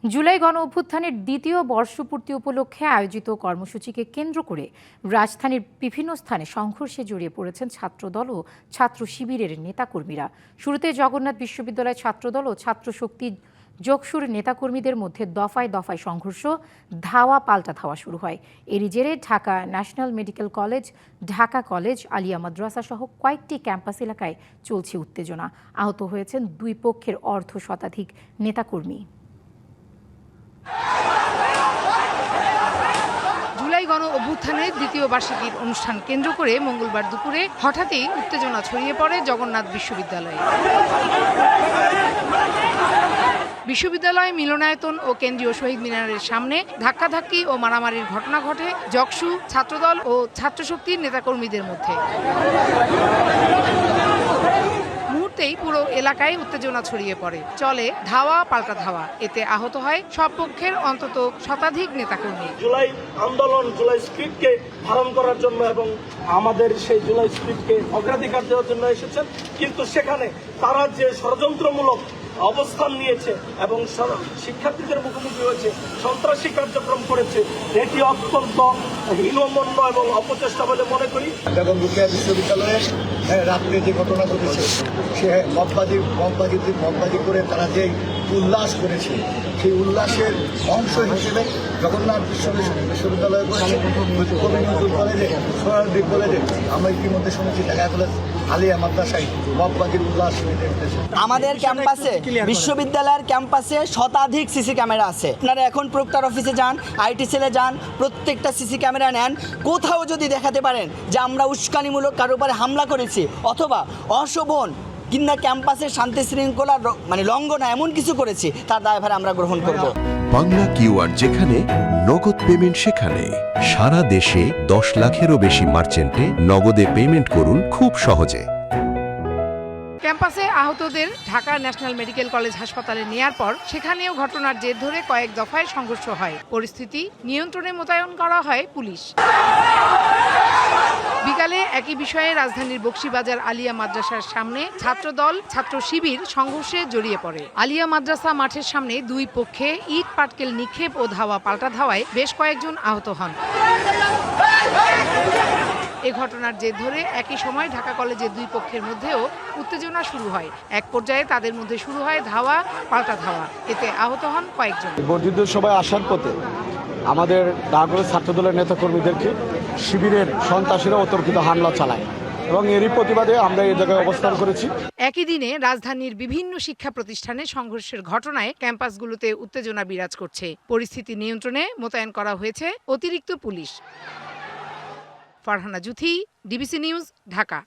জুলাই গণ অভ্যুত্থানের দ্বিতীয় বর্ষপূর্তি উপলক্ষে আয়োজিত কর্মসূচিকে কেন্দ্র করে রাজধানীর বিভিন্ন স্থানে সংঘর্ষে জড়িয়ে পড়েছেন ছাত্রদল ও ছাত্র শিবিরের নেতাকর্মীরা। শুরুতে জগন্নাথ বিশ্ববিদ্যালয় ছাত্রদল ও ছাত্র শক্তি যোগসুর নেতাকর্মীদের মধ্যে দফায় দফায় সংঘর্ষ, ধাওয়া পাল্টা ধাওয়া শুরু হয়। এরই জেরে Dhaka national medical college, Dhaka college, Alia Madrasa সহ কয়েকটি ক্যাম্পাস এলাকায় চলছে উত্তেজনা। আহত হয়েছেন দুই পক্ষের অর্ধ শতাধিক নেতাকর্মী। জুলাই গণ অভ্যুত্থানের দ্বিতীয় বার্ষিকীর অনুষ্ঠান কেন্দ্র করে মঙ্গলবার দুপুরে হঠাৎই উত্তেজনা ছড়িয়ে পড়ে জগন্নাথ বিশ্ববিদ্যালয়ে। বিশ্ববিদ্যালয় মিলনায়তন ও কেন্দ্রীয় শহীদ মিনারের সামনে ধাক্কাধাক্কি ও মারামারির ঘটনা ঘটে জকসু, ছাত্রদল ও ছাত্রশক্তির নেতাকর্মীদের মধ্যে। মুহূর্তেই পুরো এলাকায় উত্তেজনা ছড়িয়ে পড়ে, চলে ধাওয়া পাল্টা ধাওয়া। এতে আহত হয় সব পক্ষের অন্তত শতাধিক নেতাকর্মী। জুলাই আন্দোলন, জুলাই স্পিরিটকে ধারণ করার জন্য এবং আমাদের সেই জুলাই স্পিরিটকে অগ্রাধিকার দেওয়ার জন্য এসেছেন, কিন্তু সেখানে তারা যে ষড়যন্ত্রমূলক অবস্থান নিয়েছে এবং শিক্ষার্থীদের মুখোমুখি হয়েছে, সন্ত্রাসী কার্যক্রম করেছে, এটি অত্যন্ত হীনমন্য এবং অপচেষ্টা বলে মনে করি। এবং রুকেয়া বিশ্ববিদ্যালয়ে রাত্রে যে ঘটনা ঘটেছে, সে মববাজি করে তারা যে উল্লাস করেছে, সেই উল্লাসের অংশ হিসেবে জগন্নাথ বিশ্ববিদ্যালয় কলেজে, সোহরাওয়ার্দী কলেজে আমরা ইতিমধ্যে শুনেছি ঢাকা কলেজ, আলিয়া মাদ্রাসায় মববাজির উল্লাস হয়েছে। আমাদের ক্যাম্পাসে, বিশ্ববিদ্যালয়ের ক্যাম্পাসে শতাধিক সিসি ক্যামেরা আছে। আপনারা এখন প্রক্টর অফিসে যান, আইটি সেলে যান, প্রত্যেকটা সিসি ক্যামেরা নেন। কোথাও যদি দেখাতে পারেন যে আমরা উস্কানিমূলক কারো উপরে হামলা করেছি অথবা অশোভন কিংবা ক্যাম্পাসের শান্তি শৃঙ্খলা লঙ্ঘন এমন কিছু করেছি, তার দায়ভার আমরা গ্রহণ করব। বাংলা কিউআর যেখানে, নগদ পেমেন্ট সেখানে। সারা দেশে 10 লাখেরও বেশি মার্চেন্টে নগদে পেমেন্ট করুন খুব সহজে। ক্যাম্পাসে আহতদের ঢাকা ন্যাশনাল মেডিকেল কলেজ হাসপাতালে নেয়ার পর সেখানেও ঘটনার জের ধরে কয়েক দফায় সংঘর্ষ হয়। পরিস্থিতি নিয়ন্ত্রণে মোতায়েন করা হয় পুলিশ। বিকালে একই বিষয়ে রাজধানীর বকশীবাজার আলিয়া মাদ্রাসার সামনে ছাত্রদল, ছাত্র শিবির সংঘর্ষে জড়িয়ে পড়ে। আলিয়া মাদ্রাসা মাঠের সামনে দুই পক্ষে ইট পাটকেল নিক্ষেপ ও ধাওয়া পাল্টা ধাওয়ায় বেশ কয়েকজন আহত হন। এ ঘটনার জের ধরে একই সময় ঢাকা কলেজের দুই পক্ষের মধ্যেও উত্তেজনা শুরু হয়। এক পর্যায়ে তাদের মধ্যে শুরু হয় ধাওয়া পাল্টা ধাওয়া। এতে আহত হন কয়েকজন। বর্ধিত সভায় আসার পথে আমাদের ঢাকা কলেজ ছাত্রদলের নেতাকর্মীদেরকে শিবিরের সন্ত্রাসীরা অতর্কিত হামলা চালায় এবং এরই প্রতিবাদে আমরা এই জায়গায় অবস্থান করেছি। একই দিনে রাজধানীর বিভিন্ন শিক্ষা প্রতিষ্ঠানে সংঘর্ষের ঘটনায় ক্যাম্পাসগুলোতে উত্তেজনা বিরাজ করছে। পরিস্থিতি নিয়ন্ত্রণে মোতায়েন করা হয়েছে অতিরিক্ত police. Farhana Juthi, DBC news, Dhaka.